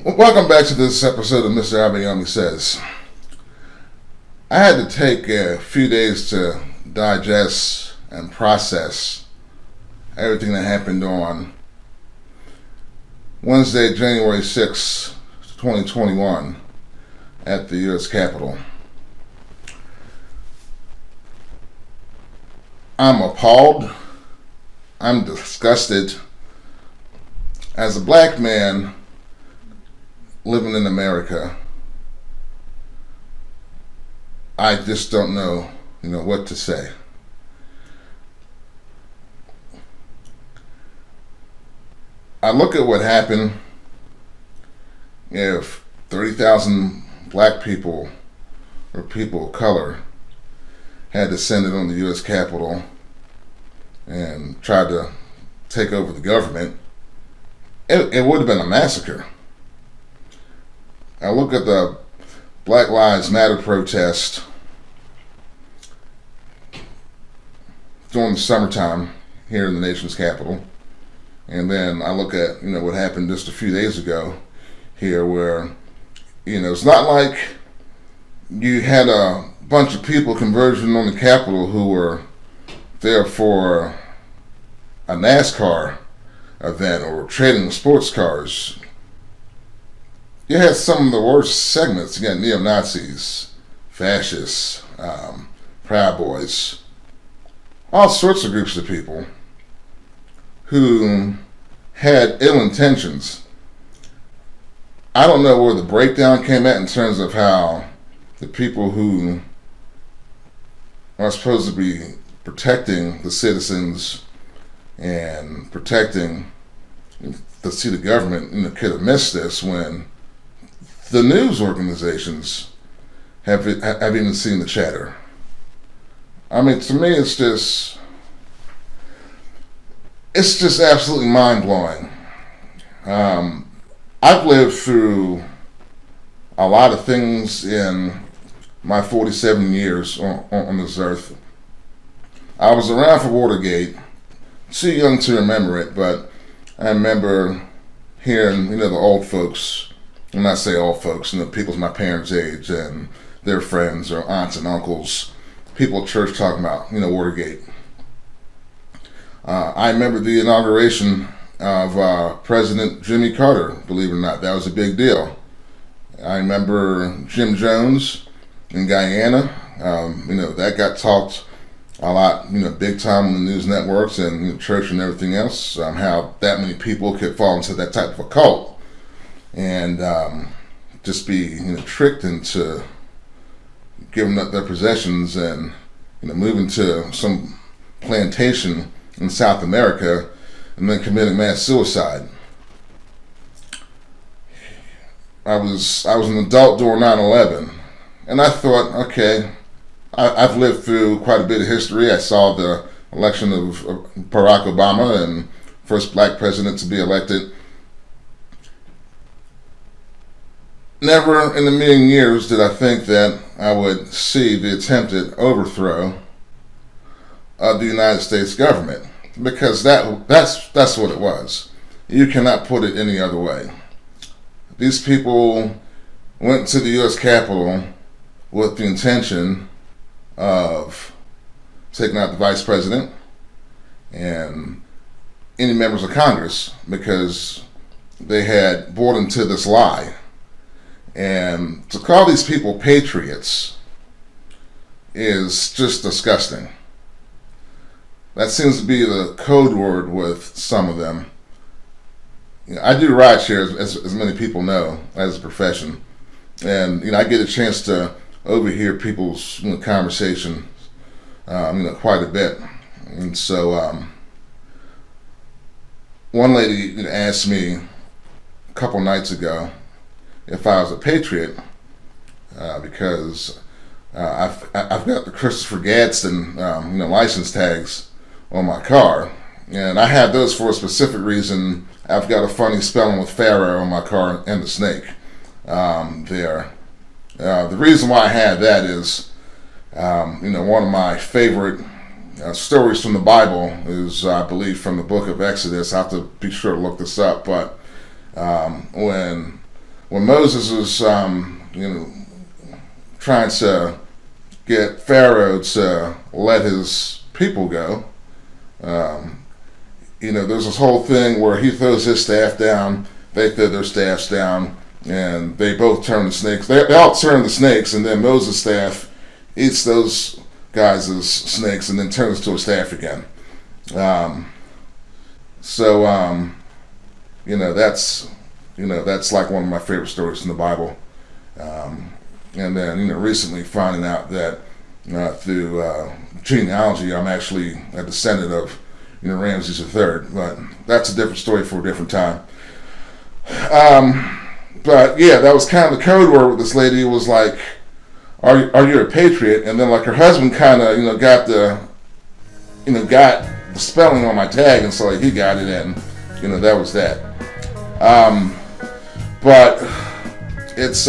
Welcome back to this episode of Mr. Abayomi Says. I had to take a few days to digest and process everything that happened on Wednesday, January 6, 2021 at the U.S. Capitol. I'm appalled. I'm disgusted. As a black man living in America, I just don't know, what to say. I look at what happened. If 30,000 black people or people of color had descended on the U.S. Capitol and tried to take over the government, it would have been a massacre. I look at the Black Lives Matter protest during the summertime here in the nation's capital, and then I look at what happened just a few days ago here, where it's not like you had a bunch of people converging on the Capitol who were there for a NASCAR event or trading sports cars. You had some of the worst segments. You got neo-Nazis, fascists, Proud Boys, all sorts of groups of people who had ill intentions. I don't know where the breakdown came at in terms of how the people who are supposed to be protecting the citizens and protecting the seat of government could have missed this, when the news organizations have even seen the chatter. I mean, to me, it's just absolutely mind-blowing. I've lived through a lot of things in my 47 years on this earth. I was around for Watergate, too young to remember it, but I remember hearing, the old folks, when I say old folks, people my parents' age and their friends or aunts and uncles, people at church talking about, Watergate. I remember the inauguration of President Jimmy Carter, believe it or not. That was a big deal. I remember Jim Jones in Guyana. That got talked a lot, big time on the news networks and church and everything else, how that many people could fall into that type of a cult and just be tricked into giving up their possessions and moving to some plantation in South America and then committing mass suicide. I was an adult during 9/11, and I thought, okay, I've lived through quite a bit of history. I saw the election of Barack Obama, and first black president to be elected. Never in a million years did I think that I would see the attempted overthrow of the United States government, because that's what it was. You cannot put it any other way. These people went to the U.S. Capitol with the intention of taking out the vice president and any members of Congress, because they had bought into this lie. And to call these people patriots is just disgusting. That seems to be the code word with some of them. I do rideshare, as many people know, as a profession, and I get a chance to overhear people's conversation, quite a bit. And so, one lady asked me a couple nights ago if I was a patriot, because I've got the Christopher Gadsden license tags on my car, and I have those for a specific reason. I've got a funny spelling with Pharaoh on my car and the snake there. The reason why I had that is, one of my favorite stories from the Bible is, I believe, from the book of Exodus. I have to be sure to look this up, but when when Moses was, trying to get Pharaoh to let his people go, there's this whole thing where he throws his staff down, they throw their staffs down, and they both turn to snakes. They all turn to snakes, and then Moses' staff eats those guys as snakes and then turns to a staff again. That's like one of my favorite stories in the Bible. And then, recently finding out that through genealogy, I'm actually a descendant of, Ramses III. But that's a different story for a different time. But yeah, that was kind of the code word with this lady. Was like, are you a patriot? And then like her husband kind of, got the spelling on my tag, and so like he got it, and that was that. But it's